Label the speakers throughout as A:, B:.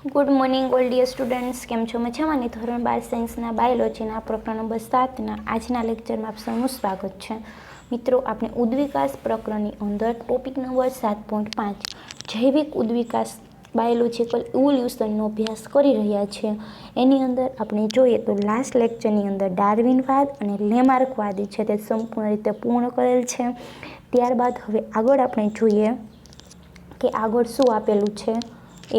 A: Good morning all dear students, કેમ છો? મજામાં ને? ધોરણ 12 સાયન્સના બાયોલોજીના પ્રકરણ નંબર 7ના આજના લેક્ચરમાં આપ સૌનું સ્વાગત છે. મિત્રો, આપણે ઉદ્વિકાસ પ્રકરણની અંદર ટોપિક નંબર 7.5 જૈવિક ઉદ્વિકાસ બાયોલોજીકલ ઇવોલ્યુશનનો અભ્યાસ કરી રહ્યા છીએ. એની અંદર આપણે જોઈએ તો લાસ્ટ લેક્ચરની અંદર ડાર્વિનવાદ અને લેમાર્કવાદ છે તે સંપૂર્ણ રીતે પૂર્ણ કરેલ છે. ત્યારબાદ હવે આગળ આપણે જોઈએ કે આગળ શું આપેલું છે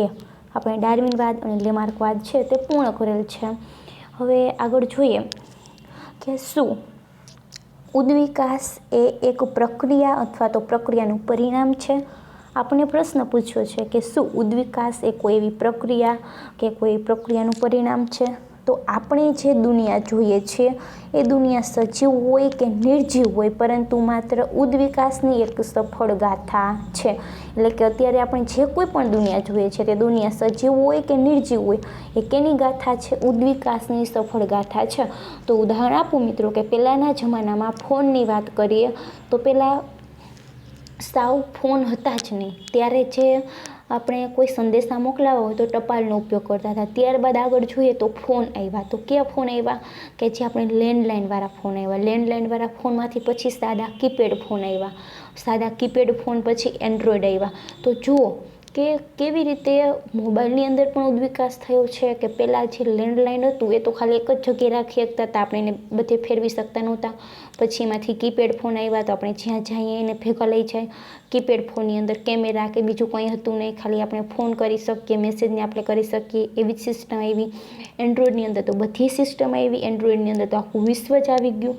A: એ આપણે ડાર્વિનવાદ અને લેમાર્કવાદ છે તે પૂર્ણ કરેલ છે. હવે આગળ જોઈએ કે શું ઉદ્વિકાસ એ એક પ્રક્રિયા અથવા તો પ્રક્રિયાનું પરિણામ છે. આપણે પ્રશ્ન પૂછ્યો છે કે શું ઉદ્વિકાસ એ કોઈ એવી પ્રક્રિયા કે કોઈ પ્રક્રિયાનું પરિણામ છે? તો આપણે જે દુનિયા જોઈએ છીએ એ દુનિયા સજીવ હોય કે નિર્જીવ હોય, પરંતુ માત્ર ઉદ્વિકાસની એક સફળ ગાથા છે. એટલે કે અત્યારે આપણે જે કોઈ પણ દુનિયા જોઈએ છે તે દુનિયા સજીવ હોય કે નિર્જીવ હોય, એ કેની ગાથા છે? ઉદ્વિકાસની સફળ ગાથા છે. તો ઉદાહરણ આપું મિત્રો કે પહેલાંના જમાનામાં ફોનની વાત કરીએ તો પહેલાં સાવ ફોન હતા જ નહીં. ત્યારે જે આપણે કોઈ સંદેશા મોકલાવવા હોય તો ટપાલનો ઉપયોગ કરતા હતા. ત્યારબાદ આગળ જોઈએ તો ફોન આવ્યા. તો કયા ફોન આવ્યા? કે જે આપણે લેન્ડલાઇનવાળા ફોન આવ્યા. લેન્ડલાઇનવાળા ફોનમાંથી પછી સાદા કીપેડ ફોન આવ્યા. સાદા કીપેડ ફોન પછી એન્ડ્રોઈડ આવ્યા. તો જુઓ કે કેવી રીતે મોબાઈલની અંદર પણ ઉદ્વિકાસ થયો છે. કે પહેલાં જે લેન્ડલાઇન હતું એ તો ખાલી એક જ જગ્યાએ રાખી શકતા હતા, આપણે એને બધે ફેરવી શકતા નહોતા. પછી એમાંથી કીપેડ ફોન આવ્યા તો આપણે જ્યાં જઈએ એને ભેગા લઈ જાય. કીપેડ ફોનની અંદર કેમેરા કે બીજું કંઈ હતું નહીં, ખાલી આપણે ફોન કરી શકીએ, મેસેજને આપણે કરી શકીએ, એવી જ સિસ્ટમ આવી. એન્ડ્રોઈડની અંદર તો બધી સિસ્ટમ આવી. એન્ડ્રોઈડની અંદર તો આખું વિશ્વ જ આવી ગયું,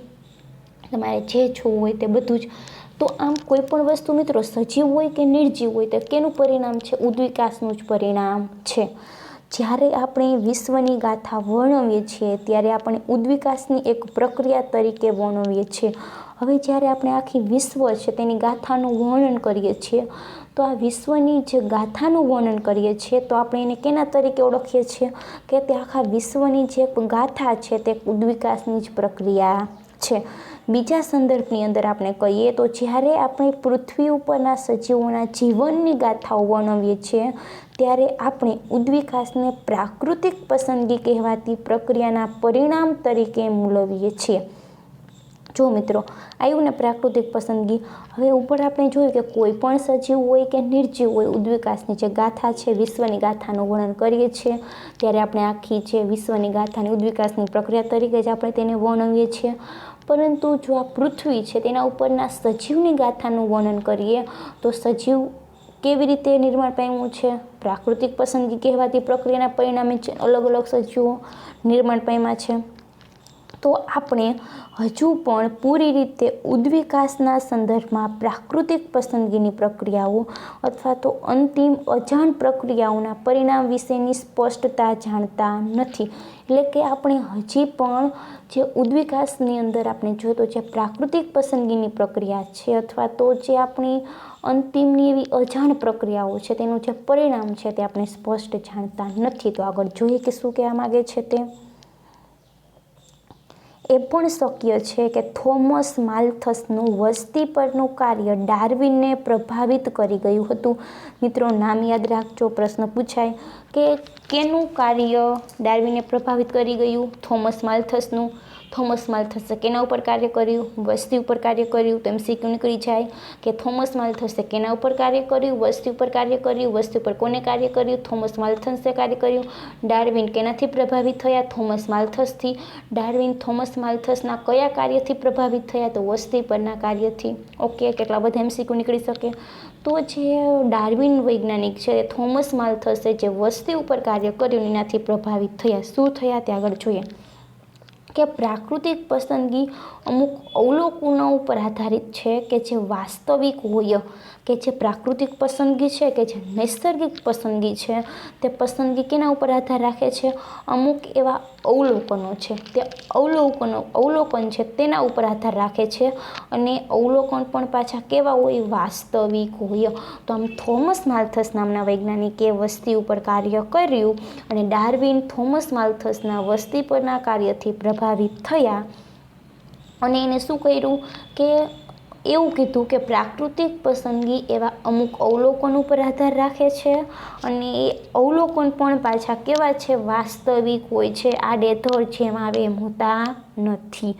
A: તમારે જે જોવું હોય તે બધું જ. તો આમ કોઈ પણ વસ્તુ મિત્રો સજીવ હોય કે નિર્જીવ હોય તો કેનું પરિણામ છે? ઉદ્વિકાસનું જ પરિણામ છે. જ્યારે આપણે વિશ્વની ગાથા વર્ણવીએ છીએ ત્યારે આપણે ઉદ્વિકાસની એક પ્રક્રિયા તરીકે વર્ણવીએ છીએ. હવે જ્યારે આપણે આખી વિશ્વ છે તેની ગાથાનું વર્ણન કરીએ છીએ તો આ વિશ્વની જે ગાથાનું વર્ણન કરીએ છીએ તો આપણે એને કેના તરીકે ઓળખીએ છીએ? કે તે આખા વિશ્વની જે ગાથા છે તે ઉદ્વિકાસની જ પ્રક્રિયા છે. બીજા સંદર્ભની અંદર આપણે કહીએ તો જ્યારે આપણે પૃથ્વી ઉપરના સજીવોના જીવનની ગાથાઓ વર્ણવીએ છીએ ત્યારે આપણે ઉદ્વિકાસને પ્રાકૃતિક પસંદગી કહેવાતી પ્રક્રિયાના પરિણામ તરીકે મૂલવીએ છીએ. જો મિત્રો આવ્યું ને પ્રાકૃતિક પસંદગી. હવે ઉપર આપણે જોયું કે કોઈ પણ સજીવ હોય કે નિર્જીવ હોય, ઉદ્વિકાસની જે ગાથા છે, વિશ્વની ગાથાનું વર્ણન કરીએ છીએ ત્યારે આપણે આખી જે વિશ્વની ગાથાની ઉદ્વિકાસની પ્રક્રિયા તરીકે જ આપણે તેને વર્ણવીએ છીએ. પરંતુ જો આ પૃથ્વી છે તેના ઉપરના સજીવની ગાથાનું વર્ણન કરીએ તો સજીવ કેવી રીતે નિર્માણ પામ્યું છે? પ્રાકૃતિક પસંદગી કહેવાતી પ્રક્રિયાના પરિણામે અલગ અલગ સજીવો નિર્માણ પામ્યા છે. તો આપણે હજુ પણ પૂરી રીતે ઉદ્વિકાસના સંદર્ભમાં પ્રાકૃતિક પસંદગીની પ્રક્રિયાઓ અથવા તો અંતિમ અજાણ પ્રક્રિયાઓના પરિણામ વિશેની સ્પષ્ટતા જાણતા નથી. એટલે કે આપણે હજી પણ જે ઉદ્વિકાસની અંદર આપણે જોઈએ તો જે પ્રાકૃતિક પસંદગીની પ્રક્રિયા છે અથવા તો જે આપણી અંતિમની એવી અજાણ પ્રક્રિયાઓ છે તેનું જે પરિણામ છે તે આપણે સ્પષ્ટ જાણતા નથી. તો આગળ જોઈએ કે શું કહેવા માગે છે તે. એ પણ શક્ય છે કે થોમસ માલ્થસનું વસ્તી પરનું કાર્ય ડાર્વિનને પ્રભાવિત કરી ગયું હતું. મિત્રો નામ યાદ રાખજો, પ્રશ્ન પૂછાય કે કેનું કાર્ય ડાર્વિનને પ્રભાવિત કરી ગયું? થોમસ માલ્થસનું. થોમસ માલ્થસે કેના ઉપર કાર્ય કર્યું? વસ્તી ઉપર કાર્ય કર્યું. તો MCQ નીકળી જાય કે થોમસ માલ્થસે કેના ઉપર કાર્ય કર્યું? વસ્તી ઉપર કાર્ય કર્યું. વસ્તી ઉપર કોને કાર્ય કર્યું? થોમસ માલ્થસે કાર્ય કર્યું. ડાર્વિન કેનાથી પ્રભાવિત થયા? થોમસ માલ્થસથી. ડાર્વિન થોમસ માલ્થસના કયા કાર્યથી પ્રભાવિત થયા? તો વસ્તી પરના કાર્યથી. ઓકે, કેટલા બધા MCQ નીકળી શકે. તો જે ડાર્વિન વૈજ્ઞાનિક છે થોમસ માલ્થસે જે વસ્તી ઉપર કાર્ય કર્યું એનાથી પ્રભાવિત થયા. શું થયા તે આગળ જોઈએ કે પ્રાકૃતિક પસંદગી અમુક અવલોકનો ઉપર આધારિત છે કે જે વાસ્તવિક હોય, કે જે પ્રાકૃતિક પસંદગી છે કે જે નૈસર્ગિક પસંદગી છે તે પસંદગી કેના ઉપર આધાર રાખે છે? અમુક એવા અવલોકનો છે, તે અવલોકન છે તેના ઉપર આધાર રાખે છે. અને અવલોકન પણ પાછા કેવા હોય? વાસ્તવિક હોય. તો આમ થોમસ માલ્થસ નામના વૈજ્ઞાનિકે વસ્તી ઉપર કાર્ય કર્યું અને ડાર્વિન થોમસ માલ્થસના વસ્તી પરના કાર્યથી પ્રભાવિત થયા અને એને શું કર્યું કે એવું કીધું કે પ્રાકૃતિક પસંદગી એવા અમુક અવલોકન ઉપર આધાર રાખે છે અને એ અવલોકન પણ પાછા કેવા છે, વાસ્તવિક હોય છે, આડેધડ જેમ આવે એમ હોતા નથી.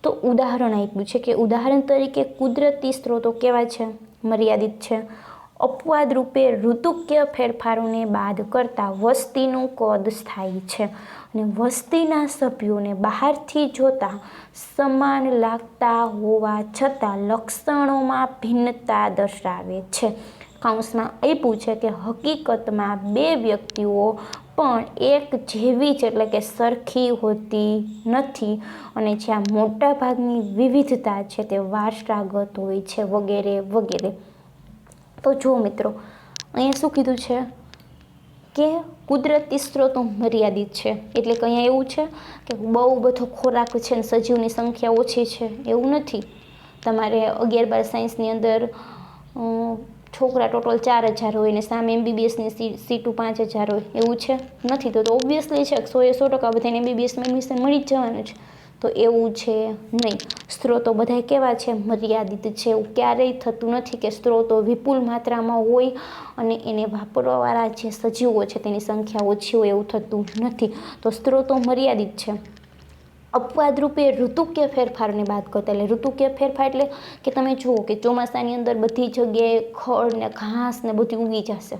A: તો ઉદાહરણ આપ્યું છે કે ઉદાહરણ તરીકે કુદરતી સ્ત્રોતો કેવા છે, મર્યાદિત છે. અપવાદ રૂપે ઋતુકીય ફેરફારોને બાદ કરતાં વસ્તીનું કદ સ્થાયી છે અને વસ્તીના સભ્યોને બહારથી જોતા સમાન લાગતા હોવા છતાં લક્ષણોમાં ભિન્નતા દર્શાવે છે. કૌંસમાં આપ્યું છે કે હકીકતમાં બે વ્યક્તિઓ પણ એક જેવી જ એટલે કે સરખી હોતી નથી અને જ્યાં મોટાભાગની વિવિધતા છે તે વારસાગત હોય છે, વગેરે વગેરે. તો જો મિત્રો, અહીંયા શું કીધું છે કે કુદરતી સ્ત્રોતો મર્યાદિત છે, એટલે કે અહીંયા એવું છે કે બહુ બધો ખોરાક છે ને સજીવની સંખ્યા ઓછી છે, એવું નથી. તમારે 11-12 સાયન્સની અંદર છોકરા ટોટલ 4000 હોય ને સામે MBBSની સીટો 5000 હોય, એવું છે નથી. તો ઓબ્વિયસલી છે 100% બધાને MBBSમાં એડમિશન મળી જ જવાનું છે. તો એવું છે નહીં. સ્ત્રોતો બધા કેવા છે, મર્યાદિત છે. એવું ક્યારેય થતું નથી કે સ્ત્રોતો વિપુલ માત્રામાં હોય અને એને વાપરવાવાળા જે સજીવો છે તેની સંખ્યા ઓછી હોય, એવું થતું નથી. તો સ્ત્રોતો મર્યાદિત છે. અપવાદ રૂપે ઋતુકીય ફેરફારોને બાદ કરતા, એટલે ઋતુકીય ફેરફાર એટલે કે તમે જુઓ કે ચોમાસાની અંદર બધી જગ્યાએ ખડ ને ઘાસ ને બધું ઉગી જશે,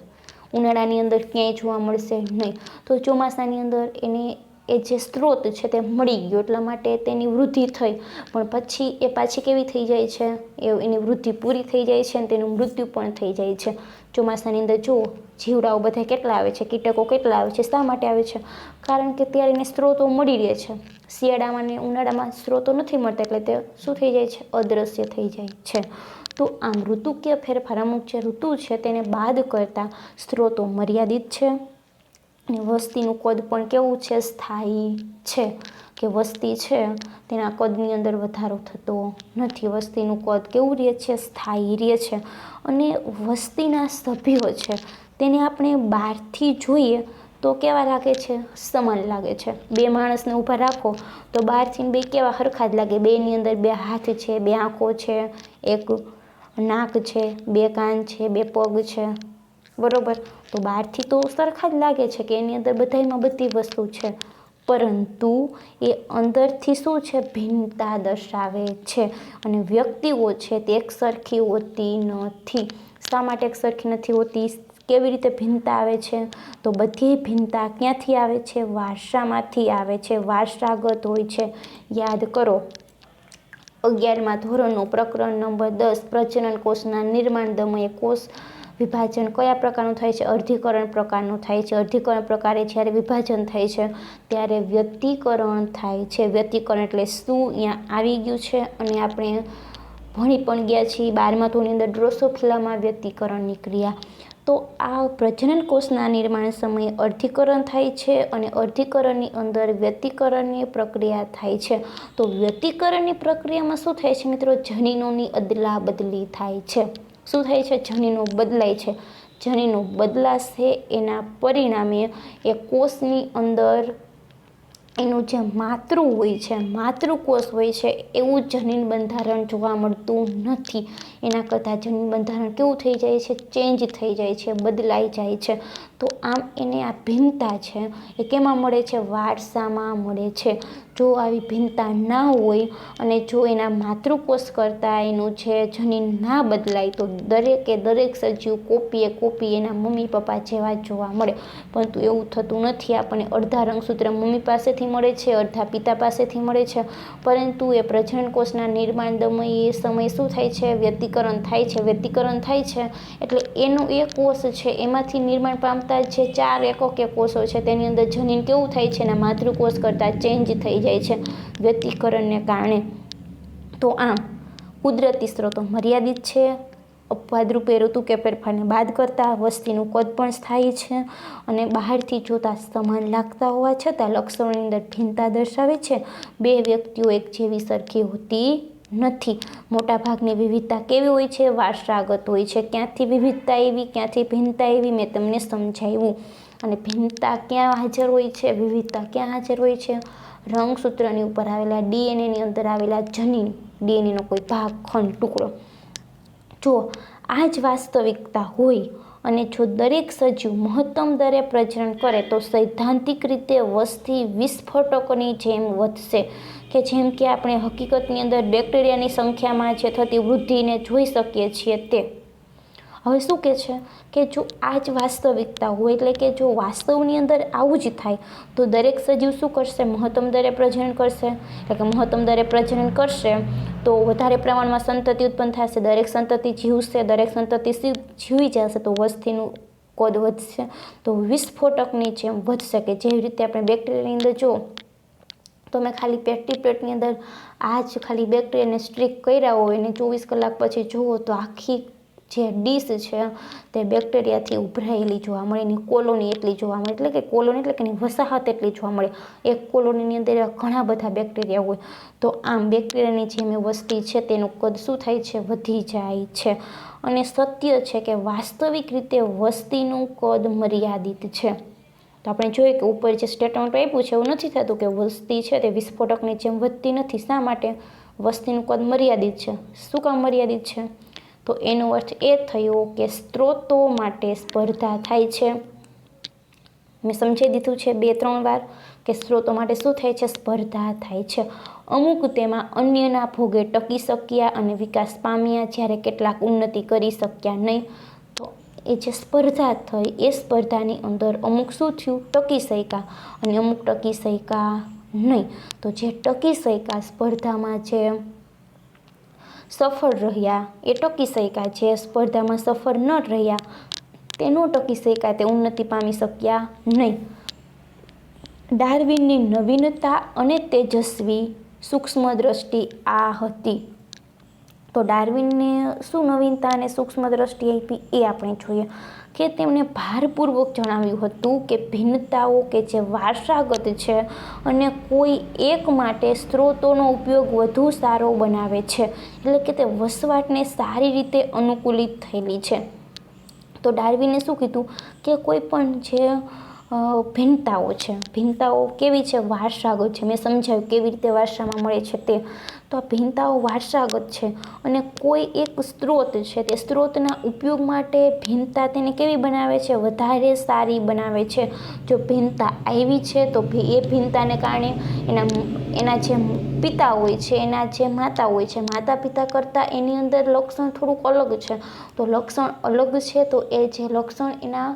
A: ઉનાળાની અંદર ક્યાંય જોવા મળશે નહીં. તો ચોમાસાની અંદર એને એ જે સ્ત્રોત છે તે મળી ગયો એટલા માટે તેની વૃદ્ધિ થઈ, પણ પછી એ પાછી કેવી થઈ જાય છે, એની વૃદ્ધિ પૂરી થઈ જાય છે અને તેનું મૃત્યુ પણ થઈ જાય છે. ચોમાસાની અંદર જુઓ જીવડાઓ બધા કેટલા આવે છે, કીટકો કેટલા આવે છે. શા માટે આવે છે? કારણ કે ત્યારે એને સ્ત્રોતો મળી રહે છે. શિયાળામાં ને ઉનાળામાં સ્ત્રોતો નથી મળતા એટલે તે શું થઈ જાય છે, અદૃશ્ય થઈ જાય છે. તો આમ ઋતુકીય ફેરફાર, અમુક જે ઋતુ છે તેને બાદ કરતાં સ્ત્રોતો મર્યાદિત છે અને વસ્તીનું કદ પણ કેવું છે, સ્થાયી છે. કે વસ્તી છે તેના કદની અંદર વધારો થતો નથી. વસ્તીનું કદ કેવું રહે છે, સ્થાયી રહે છે. અને વસ્તીના સભ્યો છે તેને આપણે બહારથી જોઈએ તો કેવા લાગે છે, સમાન લાગે છે. બે માણસને ઊભા રાખો તો બહારથી બે કેવા હરખા જ લાગે. બેની અંદર બે હાથ છે, બે આંખો છે, એક નાક છે, બે કાન છે, બે પગ છે, બરોબર. તો બહારથી તો સરખા જ લાગે છે કે એની અંદર બધામાં બધી વસ્તુ છે, પરંતુ એ અંદરથી શું છે, ભિન્નતા દર્શાવે છે. અને વ્યક્તિઓ છે તે એક સરખી હોતી નથી. શા માટે એક સરખી નથી હોતી? કેવી રીતે ભિન્નતા આવે છે? તો બધી ભિન્નતા ક્યાંથી આવે છે, વારસામાંથી આવે છે, વારસાગત હોય છે. યાદ કરો 11મા ધોરણનું પ્રકરણ નંબર 10 પ્રજનન કોષના નિર્માણ દમયે કોષ વિભાજન કયા પ્રકારનું થાય છે, અર્ધીકરણ પ્રકારનું થાય છે. અર્ધીકરણ પ્રકારે જ્યારે વિભાજન થાય છે ત્યારે વ્યતિકરણ થાય છે. વ્યતિકરણ એટલે શું અહીંયા આવી ગયું છે અને આપણે ભણી પણ ગયા છીએ 12મા ધોરણની અંદર ડ્રોસોફિલામાં વ્યતિકરણની ક્રિયા. તો આ પ્રજનન કોષના નિર્માણ સમયે અર્ધીકરણ થાય છે અને અર્ધીકરણની અંદર વ્યતિકરણની પ્રક્રિયા થાય છે. તો વ્યતિકરણની પ્રક્રિયામાં શું થાય છે મિત્રો, જનીનોની અદલા બદલી થાય છે. શું થાય છે, જનીનો બદલાય છે. જનીનો બદલાશે એના પરિણામે એ કોષની અંદર એનું જે માતૃ હોય છે, માતૃકોષ હોય છે એવું જનીન બંધારણ જોવા મળતું નથી. એના કરતાં જનીન બંધારણ કેવું થઈ જાય છે, ચેન્જ થઈ જાય છે, બદલાઈ જાય છે. તો આમ એને આ ભિન્નતા છે એ કેમાં મળે છે, વારસામાં મળે છે. જો આવી ભિન્નતા ના હોય અને જો એના માતૃકોષ કરતાં એનું જે જનીન ના બદલાય તો દરેક સજીવ કોપી એના મમ્મી પપ્પા જેવા જોવા મળે. પરંતુ એવું થતું નથી. આપણને અડધા રંગસૂત્ર મમ્મી પાસેથી મળે છે, અડધા પિતા પાસેથી મળે છે. પરંતુ એ પ્રજનન કોષના નિર્માણ દમયે સમય શું થાય છે, વ્યતિકરણ થાય છે. વ્યતિકરણ થાય છે એટલે એનો એ કોષ છે એમાંથી નિર્માણ પામતા જે 4 એકકે કોષો છે તેની અંદર જનીન કેવું થાય છે, એના માતૃકોષ કરતાં ચેન્જ થઈ જાય છે વ્યતિકરણને કારણે. તો આમ કુદરતી સ્ત્રોતો મર્યાદિત છે. અપવાદરૂપે ઋતુ કે ફેરફારને બાદ કરતાં વસ્તીનું કદ પણ સ્થાયી છે અને બહારથી જોતા સમાન લાગતા હોવા છતાં લક્ષણોની અંદર ભિન્નતા દર્શાવે છે. બે વ્યક્તિઓ એક જેવી સરખી હોતી નથી. મોટાભાગની વિવિધતા કેવી હોય છે, વારસાગત હોય છે. ક્યાંથી વિવિધતા એવી, ક્યાંથી ભિન્નતા એવી મેં તમને સમજાવ્યું. અને ભિન્નતા ક્યાં હાજર હોય છે, વિવિધતા ક્યાં હાજર હોય છે, રંગસૂત્રની ઉપર આવેલા DNAની અંદર આવેલા જનીન, DNAનો કોઈ ભાગ, ખંડ, ટુકડો જો આ જ વાસ્તવિકતા હોય અને જો દરેક સજીવ મહત્તમ દરે પ્રજનન કરે તો સૈદ્ધાંતિક રીતે વસ્તી વિસ્ફોટકોની જેમ વધશે, કે જેમ કે આપણે હકીકતની અંદર બેક્ટેરિયાની સંખ્યામાં જે થતી વૃદ્ધિને જોઈ શકીએ છીએ તે. હવે શું કહે છે કે જો આ જ વાસ્તવિકતા હોય, એટલે કે જો વાસ્તવની અંદર આવું જ થાય તો દરેક સજીવ શું કરશે? મહત્તમ દરે પ્રજનન કરશે. એટલે કે મહત્તમ દરે પ્રજનન કરશે તો વધારે પ્રમાણમાં સંતતિ ઉત્પન્ન થશે, દરેક સંતતિ જીવશે, દરેક સંતતિ જીવી જશે તો વસ્તીનું કદ વધશે, તો વિસ્ફોટકની જેમ વધશે. કે જેવી રીતે આપણે બેક્ટેરિયાની અંદર જો તમે ખાલી પેટી પ્લેટની અંદર આ જ ખાલી બેક્ટેરિયાને સ્ટ્રીક કર્યા હોય અને 24 કલાક પછી જુઓ તો આખી જે ડીશ છે તે બેક્ટેરિયાથી ઉભરાયેલી જોવા મળે, એની કોલોની એટલી જોવા મળે, એટલે કે કોલોની એટલે કે એની વસાહત એટલી જોવા મળે. એક કોલોનીની અંદર ઘણા બધા બેક્ટેરિયા હોય. તો આમ બેક્ટેરિયાની જે વસ્તી છે તેનું કદ શું થાય છે? વધી જાય છે. અને સત્ય છે કે વાસ્તવિક રીતે વસ્તીનું કદ મર્યાદિત છે. તો આપણે જોઈએ કે ઉપર જે સ્ટેટમેન્ટ આપ્યું છે એવું નથી થતું કે વસ્તી છે તે વિસ્ફોટકની જેમ વધતી નથી. શા માટે? વસ્તીનું કદ મર્યાદિત છે. શું કામ મર્યાદિત છે? તો એનો અર્થ એ થયો કે સ્ત્રોતો માટે સ્પર્ધા થાય છે. મેં સમજાવી દીધું છે 2-3 વાર કે સ્ત્રોતો માટે શું થાય છે? સ્પર્ધા થાય છે. અમુક તેમાં અન્યના ભોગે ટકી શક્યા અને વિકાસ પામ્યા, જ્યારે કેટલાક ઉન્નતિ કરી શક્યા નહીં. તો એ જે સ્પર્ધા થઈ એ સ્પર્ધાની અંદર અમુક શું થયું? ટકી શક્યા અને અમુક ટકી શક્યા નહીં. તો જે ટકી શક્યા સ્પર્ધામાં જે સફળ રહ્યા એ ટકી શક્યા, જે સ્પર્ધામાં સફળ ન રહ્યા તે ન ટકી શક્યા, તે ઉન્નતિ પામી શક્યા નહીં. ડાર્વિનની નવીનતા અને તેજસ્વી સૂક્ષ્મ દ્રષ્ટિ આ હતી. તો ડાર્વિનને શું નવીનતા અને સૂક્ષ્મ દ્રષ્ટિ આપી એ આપણે જોઈએ કે તેમણે ભારપૂર્વક જણાવ્યું હતું કે ભિન્નતાઓ કે જે વારસાગત છે અને કોઈ એક માટે સ્ત્રોતોનો ઉપયોગ વધુ સારો બનાવે છે, એટલે કે તે વસવાટને સારી રીતે અનુકૂલિત થયેલી છે. તો ડાર્વિને શું કીધું કે કોઈ પણ જે ભિન્નતાઓ છે, ભિન્નતાઓ કેવી છે? વારસાગત છે. મેં સમજાવ્યું કેવી રીતે વારસામાં મળે છે તે. તો આ ભિન્નતાઓ વારસાગત છે અને કોઈ એક સ્ત્રોત છે તે સ્ત્રોતના ઉપયોગ માટે ભિન્નતા તેને કેવી બનાવે છે? વધારે સારી બનાવે છે. જો ભિન્નતા આવી છે તો એ ભિન્નતાને કારણે એના જે પિતા હોય છે, એના જે માતા હોય છે, માતા પિતા કરતાં એની અંદર લક્ષણ થોડુંક અલગ છે. તો લક્ષણ અલગ છે તો એ જે લક્ષણ એના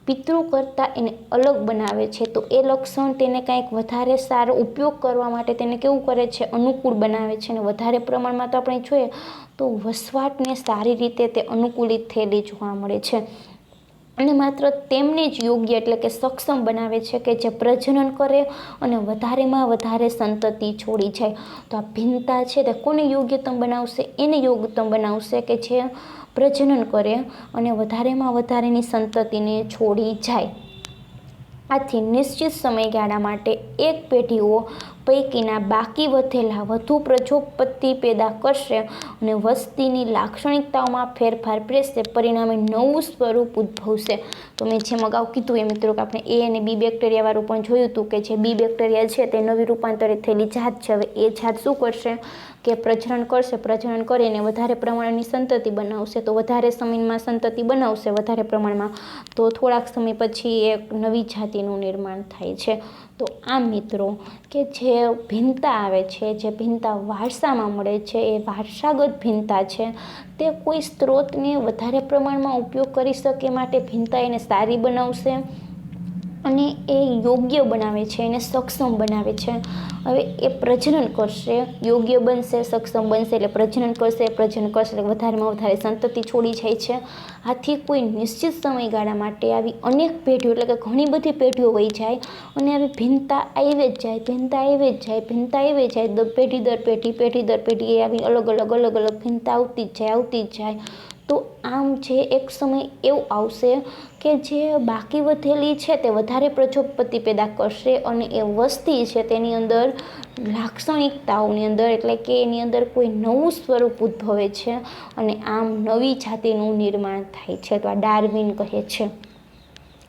A: પિતૃ કરતાં એને અલગ બનાવે છે. તો એ લક્ષણ તેને કંઈક વધારે સારો ઉપયોગ કરવા માટે તેને કેવું કરે છે? અનુકૂળ બનાવે છે. અને વધારે પ્રમાણમાં તો આપણે જોઈએ તો વસવાટને સારી રીતે તે અનુકૂલિત થયેલી જોવા મળે છે. અને માત્ર તેમને જ યોગ્ય એટલે કે સક્ષમ બનાવે છે કે જે પ્રજનન કરે અને વધારેમાં વધારે સંતતિ છોડી જાય. તો આ ભિન્નતા છે તે કોને યોગ્યતમ બનાવશે? એને યોગ્યતમ બનાવશે કે જે પ્રજનન કરે અને વધારેમાં વધારેની સંતતિને છોડી જાય. આથી નિશ્ચિત સમયગાળા માટે એક પેઢીઓ પૈકીના બાકી વધેલા વધુ પ્રજોત્પત્તિ પેદા કરશે અને વસ્તીની લાક્ષણિકતાઓમાં ફેરફાર પ્રેરશે, પરિણામે નવું સ્વરૂપ ઉદ્ભવશે. તો મેં જેમ અગાઉ કીધું એ મિત્રો કે આપણે એ અને બી બેક્ટેરિયાવાળું પણ જોયું હતું કે જે બી બેક્ટેરિયા છે તે નવી રૂપાંતરિત થયેલી જાત છે. હવે એ જાત શું કરશે કે પ્રજનન કરશે, પ્રજનન કરીને વધારે પ્રમાણની સંતતિ બનાવશે. તો વધારે સમયમાં સંતતિ બનાવશે વધારે પ્રમાણમાં, તો થોડાક સમય પછી એક નવી જાતિનું નિર્માણ થાય છે. તો આમ મિત્રો કે જે ભિન્નતા આવે છે, જે ભિન્નતા વારસામાં મળે છે, એ વારસાગત ભિન્નતા છે. તે કોઈ સ્ત્રોતને વધારે પ્રમાણમાં ઉપયોગ કરી શકે માટે ભિન્નતા એને સારી બનાવશે અને એ યોગ્ય બનાવે છે, એને સક્ષમ બનાવે છે. હવે એ પ્રજનન કરશે, યોગ્ય બનશે, સક્ષમ બનશે એટલે પ્રજનન કરશે એટલે વધારેમાં વધારે સંતતિ છોડી જાય છે. આથી કોઈ નિશ્ચિત સમયગાળા માટે આવી અનેક પેઢીઓ એટલે કે ઘણી બધી પેઢીઓ વહી જાય અને આવી ભિન્નતા આવી જ જાય, પેઢી દર પેઢી એ આવી અલગ અલગ ભિન્નતા આવતી જ જાય. તો આમ જે એક સમય એવું આવશે કે જે બાકી વધેલી છે તે વધારે પ્રજોત્પત્તિ પેદા કરશે અને એ વસ્તી છે તેની અંદર લાક્ષણિકતાઓની અંદર એટલે કે એની અંદર કોઈ નવું સ્વરૂપ ઉદ્ભવે છે અને આમ નવી જાતિનું નિર્માણ થાય છે. તો આ ડાર્વિન કહે છે.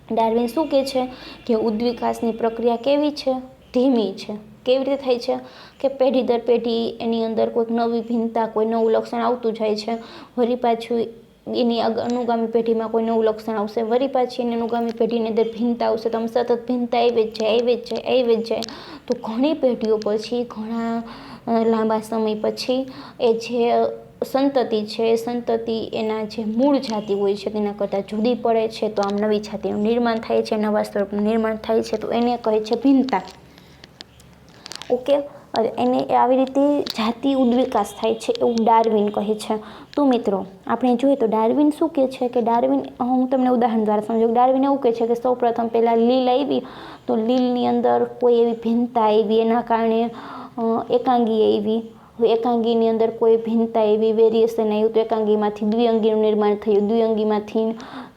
A: ડાર્વિન શું કહે છે કે ઉદ્વિકાસની પ્રક્રિયા કેવી છે? ધીમી છે. કેવી રીતે થાય છે કે પેઢી દર પેઢી એની અંદર કોઈક નવી ભિન્નતા, કોઈ નવું લક્ષણ આવતું જાય છે. વળી પાછું એની અનુગામી પેઢીમાં કોઈ નવું લક્ષણ આવશે, વળી પાછી એની અનુગામી પેઢીની અંદર ભિન્નતા આવશે. તો આમ સતત ભિન્નતા આવી જ જાય. તો ઘણી પેઢીઓ પછી, ઘણા લાંબા સમય પછી એ જે સંતતિ છે, એ સંતતિ એના જે મૂળ જાતિ હોય છે તેના કરતાં જુદી પડે છે. તો આમ નવી જાતિનું નિર્માણ થાય છે, નવા સ્વરૂપનું નિર્માણ થાય છે. તો એને કહે છે ભિન્નતા. ઓકે, એને આવી રીતે જાતિ ઉદ્વિકાસ થાય છે એવું ડાર્વિન કહે છે. તો મિત્રો આપણે જોઈએ તો ડાર્વિન શું કહે છે કે ડાર્વિન, હું તમને ઉદાહરણ દ્વારા સમજાવું. ડાર્વિન એવું કહે છે કે સૌ પ્રથમ પહેલાં લીલ આવી, તો લીલની અંદર કોઈ એવી ભિન્નતા આવી, એના કારણે એકાંગી આવી. હવે એકાંગીની અંદર કોઈ ભિન્નતા એવી, વેરિએશન આવ્યું, તો એકાંગીમાંથી દ્વિઅંગીનું નિર્માણ થયું. દ્વિઅંગીમાંથી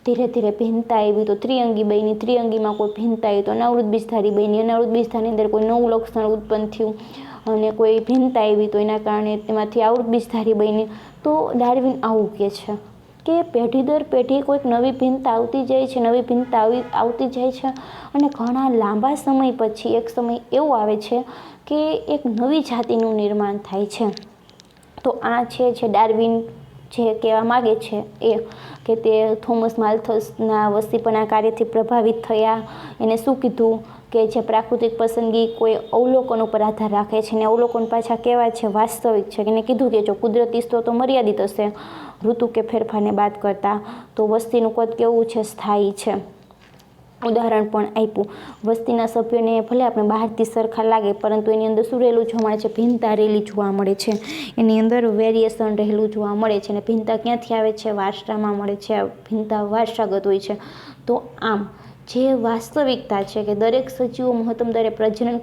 A: ધીરે ધીરે ભિન્નતા આવી તો ત્રિઅંગી બની. ત્રિઅંગીમાં કોઈ ભિન્નતા આવી તો અનાવૃત બીજધારી બની. અનાવૃત બીજધારીની અંદર કોઈ નવું લક્ષણ ઉત્પન્ન થયું અને કોઈ ભિન્નતા આવી તો એના કારણે તેમાંથી આવૃત બીજધારી બની. તો ડાર્વિન આવું કહે છે કે પેઢી દર પેઢી કોઈક નવી ભિન્નતા આવતી જાય છે, નવી ભિન્નતા આવતી જાય છે. અને ઘણા લાંબા સમય પછી એક સમય એવો આવે છે કે એક નવી જાતિનું નિર્માણ થાય છે. તો આ છે જે ડાર્વિન જે કહેવા માગે છે એ, કે તે થોમસ માલ્થસના વસ્તીપણા કાર્યથી પ્રભાવિત થયા. એને શું કીધું કે જે પ્રાકૃતિક પસંદગી કોઈ અવલોકન ઉપર આધાર રાખે છે, ને અવલોકન પાછા કેવા છે, વાસ્તવિક છે. એને કીધું કે જો કુદરતી સ્ત્રોતો મર્યાદિત હશે ઋતુ કે ફેરફારને બાદ કરતાં, તો વસ્તીનું કદ કેવું છે, સ્થાયી છે. ઉદાહરણ પણ આપ્યું. વસ્તીના સભ્યોને ભલે આપણે બહારથી સરખા લાગે, પરંતુ એની અંદર શું રહેલું જોવા મળે છે, ભિન્નતા રહેલી જોવા મળે છે. એની અંદર વેરિએશન રહેલું જોવા મળે છે. અને ભિન્નતા ક્યાંથી આવે છે, વારસામાં મળે છે. ભિન્નતા વારસાગત હોય છે. તો આમ જે વાસ્તવિકતા છે કે દરેક સજીવો મહત્તમ દરે પ્રજનન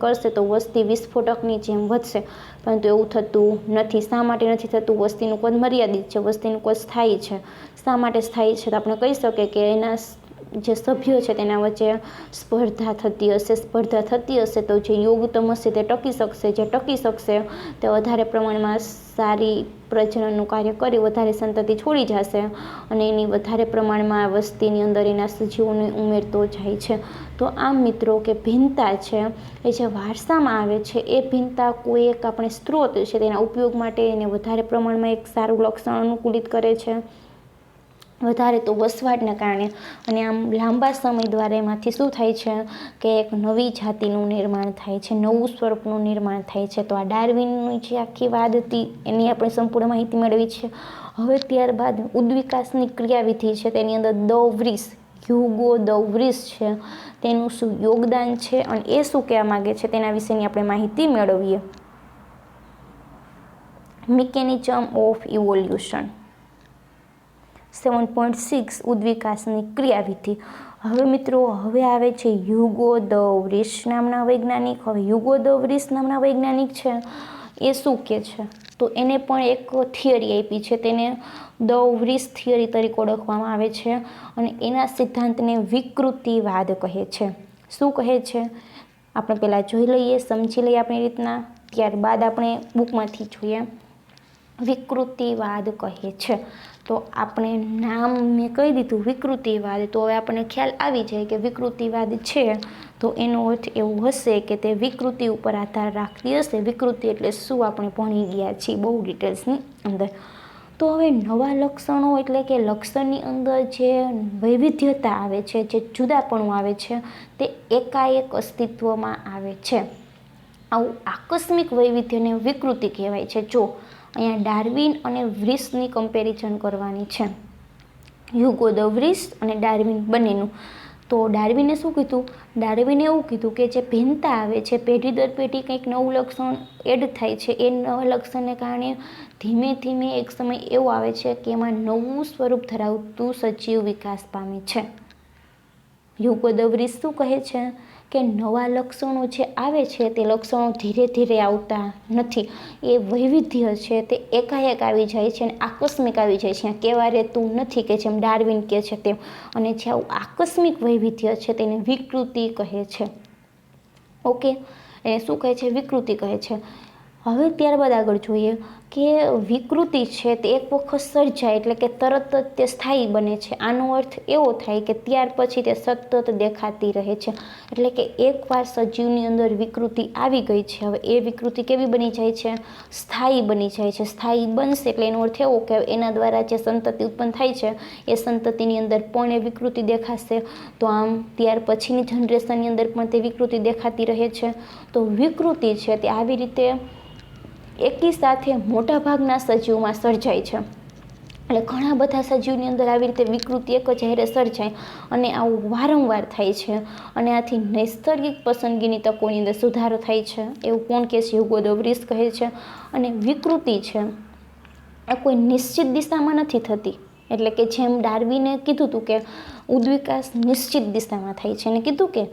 A: કરશે તો વસ્તી વિસ્ફોટકની જેમ વધશે. પરંતુ એવું થતું નથી. શા માટે નથી થતું? વસ્તીનું કદ મર્યાદિત છે, વસ્તીનું કદ સ્થાયી છે. શા માટે સ્થાયી છે? તો આપણે કહી શકીએ કે એના જે સભ્યો છે તેના વચ્ચે સ્પર્ધા થતી હશે તો જે યોગતમ હશે તે ટકી શકશે. જે ટકી શકશે તે વધારે પ્રમાણમાં સારી પ્રજનનનું કાર્ય કરી વધારે સંતતિ છોડી જશે અને એની વધારે પ્રમાણમાં વસ્તીની અંદર એના સજીવોને ઉમેરતો જાય છે. તો આમ મિત્રો કે ભિન્નતા છે એ જે વારસામાં આવે છે, એ ભિન્નતા કોઈ એક આપણે સ્ત્રોત છે તેના ઉપયોગ માટે એને વધારે પ્રમાણમાં એક સારું લક્ષણ અનુકૂલિત કરે છે, વધારે તો વસવાટના કારણે. અને આમ લાંબા સમય દ્વારા એમાંથી શું થાય છે કે એક નવી જાતિનું નિર્માણ થાય છે, નવું સ્વરૂપનું નિર્માણ થાય છે. તો આ ડાર્વિનની જે આખી વાત હતી એની આપણે સંપૂર્ણ માહિતી મેળવી છે. હવે ત્યારબાદ ઉદ્વિકાસની ક્રિયાવિધિ છે તેની અંદર હ્યુગો દ વ્રીસ છે તેનું શું યોગદાન છે અને એ શું કહેવા માગે છે તેના વિશેની આપણે માહિતી મેળવીએ. Mechanism of evolution 7.6 ઉદ્વિકાસની ક્રિયાવિધિ. હવે મિત્રો હવે આવે છે હ્યુગો દ વ્રીસ નામના વૈજ્ઞાનિક. હવે હ્યુગો દ વ્રીસ નામના વૈજ્ઞાનિક છે એ શું કહે છે, તો એને પણ એક થિયરી આપી છે, તેને દ વ્રીસ થિયરી તરીકે ઓળખવામાં આવે છે. અને એના સિદ્ધાંતને વિકૃતિવાદ કહે છે. શું કહે છે આપણે પહેલાં જોઈ લઈએ, સમજી લઈએ આપણી રીતના, ત્યારબાદ આપણે બુકમાંથી જોઈએ. વિકૃતિવાદ કહે છે. તો આપણે નામ મેં કહી દીધું વિકૃતિવાદ, તો હવે આપણને ખ્યાલ આવી જાય કે વિકૃતિવાદ છે તો એનો અર્થ એવું હશે કે તે વિકૃતિ ઉપર આધાર રાખતી હશે. વિકૃતિ એટલે શું આપણે ભણી ગયા છીએ બહુ ડિટેલ્સની અંદર. તો હવે નવા લક્ષણો એટલે કે લક્ષણની અંદર જે વૈવિધ્યતા આવે છે, જે જુદાપણું આવે છે, તે એકાએક અસ્તિત્વમાં આવે છે. આવું આકસ્મિક વૈવિધ્યને વિકૃતિ કહેવાય છે. જો અહીંયા ડાર્વિન અને વ્રીસની કમ્પેરિઝન કરવાની છે, હ્યુગો દ વ્રીસ અને ડાર્વિન બંનેનું. તો ડાર્વિને શું કીધું? ડાર્વિને એવું કીધું કે જે ભિન્નતા આવે છે, પેઢી દર પેઢી કંઈક નવું લક્ષણ એડ થાય છે, એ નવા લક્ષણને કારણે ધીમે ધીમે એક સમય એવો આવે છે કે એમાં નવું સ્વરૂપ ધરાવતું સજીવ વિકાસ પામે છે. હ્યુગો દ વ્રીસ શું કહે છે કે નવા લક્ષણો જે આવે છે તે લક્ષણો ધીરે ધીરે આવતા નથી. એ વૈવિધ્ય છે તે એકાએક આવી જાય છે અને આકસ્મિક આવી જાય છે. કહેવા રહેતું નથી કે જેમ ડાર્વિન કહે છે તેમ. અને જે આવું આકસ્મિક વૈવિધ્ય છે તેને વિકૃતિ કહે છે. ઓકે, એને શું કહે છે? વિકૃતિ કહે છે. હવે ત્યારબાદ આગળ જોઈએ કે વિકૃતિ છે તે એક વખત સર્જાય એટલે કે તરત જ તે સ્થાયી બને છે. આનો અર્થ એવો થાય કે ત્યાર પછી તે સતત દેખાતી રહે છે. એટલે કે એકવાર સજીવની અંદર વિકૃતિ આવી ગઈ છે, હવે એ વિકૃતિ કેવી બની જાય છે? સ્થાયી બની જાય છે. સ્થાયી બનશે એટલે એનો અર્થ એવો કે એના દ્વારા જે સંતતિ ઉત્પન્ન થાય છે એ સંતતિની અંદર પણ એ વિકૃતિ દેખાશે. તો આમ ત્યાર પછીની જનરેશનની અંદર પણ તે વિકૃતિ દેખાતી રહે છે. તો વિકૃતિ છે તે આવી રીતે એકી સાથે મોટા ભાગના સજીવમાં સર્જાય છે. એટલે ઘણા બધા સજીવની અંદર આવી રીતે વિકૃતિ એક જ હારે સર્જાય અને આવું વારંવાર થાય છે. અને આથી નૈસર્ગિક પસંદગીની તકોની અંદર સુધારો થાય છે, એવું કોણ કહે છે? હ્યુગો દ વ્રીસ કહે છે. અને વિકૃતિ છે એ કોઈ નિશ્ચિત દિશામાં નથી થતી. એટલે કે જેમ ડાર્વિને કીધું હતું કે ઉદ્વિકાસ નિશ્ચિત દિશામાં થાય છે, અને કીધું કે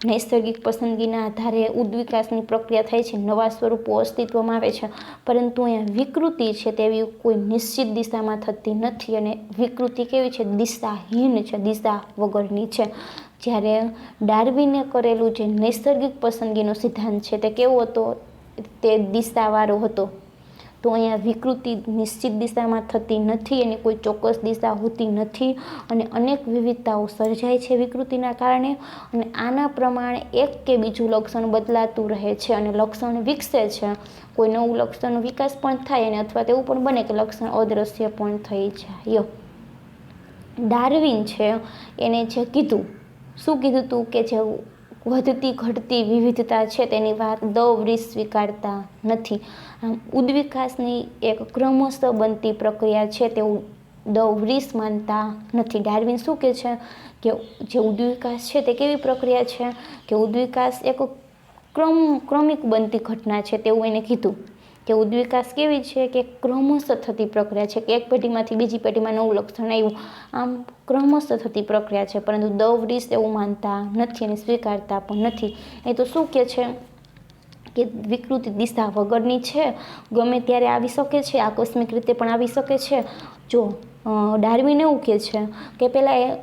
A: નૈસર્ગિક પસંદગીના આધારે ઉદ્વિકાસની પ્રક્રિયા થાય છે, નવા સ્વરૂપો અસ્તિત્વમાં આવે છે. પરંતુ અહીંયા વિકૃતિ છે તેવી કોઈ નિશ્ચિત દિશામાં થતી નથી. અને વિકૃતિ કેવી છે? દિશાહીન છે, દિશા વગરની છે. જ્યારે ડાર્વિને કરેલું જે નૈસર્ગિક પસંદગીનો સિદ્ધાંત છે તે કેવો હતો? તે દિશાવાળો હતો. તો અહીંયા વિકૃતિ નિશ્ચિત દિશામાં થતી નથી, એની કોઈ ચોક્કસ દિશા હોતી નથી અને અનેક વિવિધતાઓ સર્જાય છે વિકૃતિના કારણે. અને આના પ્રમાણે એક કે બીજું લક્ષણ બદલાતું રહે છે અને લક્ષણ વિકસે છે. કોઈ નવું લક્ષણનો વિકાસ પણ થાય અને અથવા તેવું પણ બને કે લક્ષણ અદૃશ્ય પણ થઈ જાય. ડાર્વિન છે એને જે કીધું, શું કીધું હતું? કે જે વધતી ઘટતી વિવિધતા છે તેની વાત દ વ્રીસ સ્વીકારતા નથી. આમ ઉદ્વિકાસની એક ક્રમશઃ બનતી પ્રક્રિયા છે તેવું દ વ્રીસ માનતા નથી. ડાર્વિન શું કહે છે? કે જે ઉદ્વિકાસ છે તે કેવી પ્રક્રિયા છે? કે ઉદ્વિકાસ એક ક્રમિક બનતી ઘટના છે તેવું એને કીધું. કે ઉદ્વિકાસ કેવી છે? કે ક્રમશઃ થતી પ્રક્રિયા છે, કે એક પેઢીમાંથી બીજી પેઢીમાં નવું લક્ષણ આવ્યું, આમ ક્રમશઃ થતી પ્રક્રિયા છે. પરંતુ દ વ્રીસ એવું માનતા નથી અને સ્વીકારતા પણ નથી. એ તો શું કહે છે? કે વિકૃતિ દિશા વગરની છે, ગમે ત્યારે આવી શકે છે, આકસ્મિક રીતે પણ આવી શકે છે. જો ડાર્વિન એવું કહે છે કે પહેલાં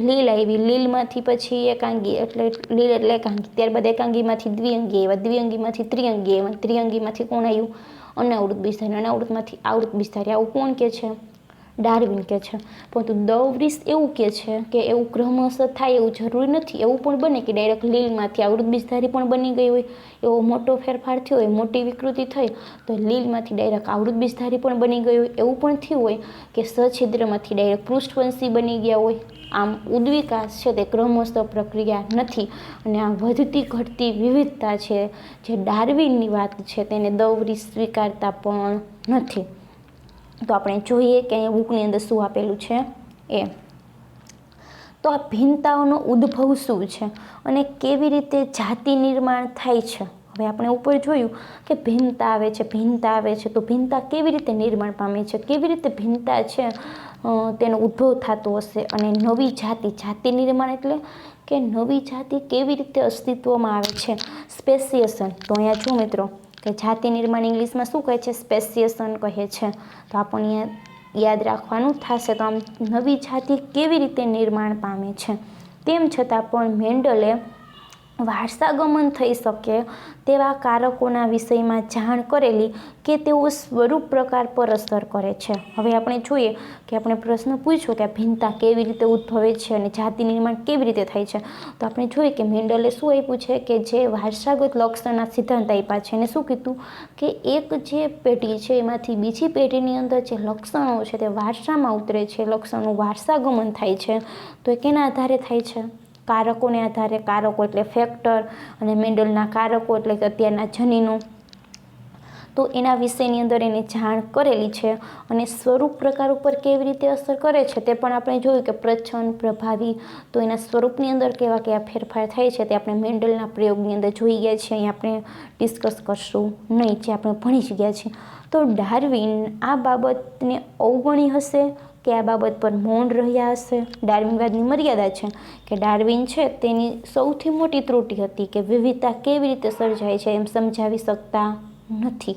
A: લીલ આવી, લીલમાંથી પછી એકાંગી, એટલે લીલ એટલે એકાંગી, ત્યારબાદ એકાંગીમાંથી દ્વિઅંગી આવ્યા, દ્વિઅંગીમાંથી ત્રિઅંગી આવ્યા, ત્રિઅંગીમાંથી કોણ આવ્યું? અનાવૃત બીજધારી, અનાવૃતમાંથી આવૃત બીજધારી. આવું કોણ કહે છે? ડાર્વિન કહે છે. પરંતુ દ વ્રીસ એવું કહે છે કે એવું ક્રમશઃ થાય એવું જરૂરી નથી. એવું પણ બને કે ડાયરેક્ટ લીલમાંથી આવૃત બીજધારી પણ બની ગઈ હોય, એવો મોટો ફેરફાર થયો હોય, મોટી વિકૃતિ થઈ તો લીલમાંથી ડાયરેક્ટ આવૃત બીજધારી પણ બની ગઈ હોય. એવું પણ થયું હોય કે સછિદ્રમાંથી ડાયરેક્ટ પૃષ્ઠવંશી બની ગયા હોય. આમ ઉદ્વિકાસ છે તે ક્રમશઃ પ્રક્રિયા નથી. અને આ વધતી ઘટતી વિવિધતા છે જે ડાર્વિનની વાત છે તેને દ વ્રીસ સ્વીકારતા પણ નથી. તો આપણે જોઈએ કે અહીંયા બુકની અંદર શું આપેલું છે એ. તો આ ભિન્નતાઓનો ઉદ્ભવ શું છે અને કેવી રીતે જાતિ નિર્માણ થાય છે? હવે આપણે ઉપર જોયું કે ભિન્નતા આવે છે, ભિન્નતા આવે છે. તો ભિન્નતા કેવી રીતે નિર્માણ પામે છે? કેવી રીતે ભિન્નતા છે તેનો ઉદ્ભવ થતો હશે? અને નવી જાતિ, જાતિ નિર્માણ એટલે કે નવી જાતિ કેવી રીતે અસ્તિત્વમાં આવે છે? સ્પેશિએશન. તો અહીંયા જો મિત્રો કે જાતિ નિર્માણ ઇંગ્લિશમાં શું કહે છે? સ્પેશિએશન કહે છે. તો આપણને યાદ રાખવાનું થશે. તો આમ નવી જાતિ કેવી રીતે નિર્માણ પામે છે? તેમ છતાં પણ મેન્ડલે વારસાગમન થઈ શકે તેવા કારકોના વિષયમાં જાણ કરેલી કે તેઓ સ્વરૂપ પ્રકાર પર અસર કરે છે. હવે આપણે જોઈએ કે આપણે પ્રશ્ન પૂછ્યો કે આ ભિન્નતા કેવી રીતે ઉદ્ભવે છે અને જાતિ નિર્માણ કેવી રીતે થાય છે. તો આપણે જોઈએ કે મેન્ડલે શું આપ્યું છે કે જે વારસાગત લક્ષણના સિદ્ધાંત આપ્યા છે. એને શું કીધું કે એક જે પેઢી છે એમાંથી બીજી પેઢીની અંદર જે લક્ષણો છે તે વારસામાં ઉતરે છે, લક્ષણોનું વારસાગમન થાય છે. તો એ કેના આધારે થાય છે? કારકોને આધારે. કારકો એટલે ફેક્ટર અને મેન્ડલના કારકો એટલે કે અત્યારના જનીનો. તો એના વિષયની અંદર એને જાણ કરેલી છે. અને સ્વરૂપ પ્રકાર ઉપર કેવી રીતે અસર કરે છે તે પણ આપણે જોયું કે પ્રચ્છન્ન, પ્રભાવી. તો એના સ્વરૂપની અંદર કેવા કેવા ફેરફાર થાય છે તે આપણે મેન્ડલના પ્રયોગની અંદર જોઈ ગયા છીએ. અહીં આપણે ડિસ્કસ કરશું નહીં, જે આપણે ભણી જ ગયા છીએ. તો ડાર્વિન આ બાબતને અવગણી હશે કે આ બાબત પર મૌન રહ્યા હશે? ડાર્વિનવાદની મર્યાદા છે કે ડાર્વિન છે તેની સૌથી મોટી ત્રુટિ હતી કે વિવિધતા કેવી રીતે સર્જાય છે એમ સમજાવી શકતા નથી.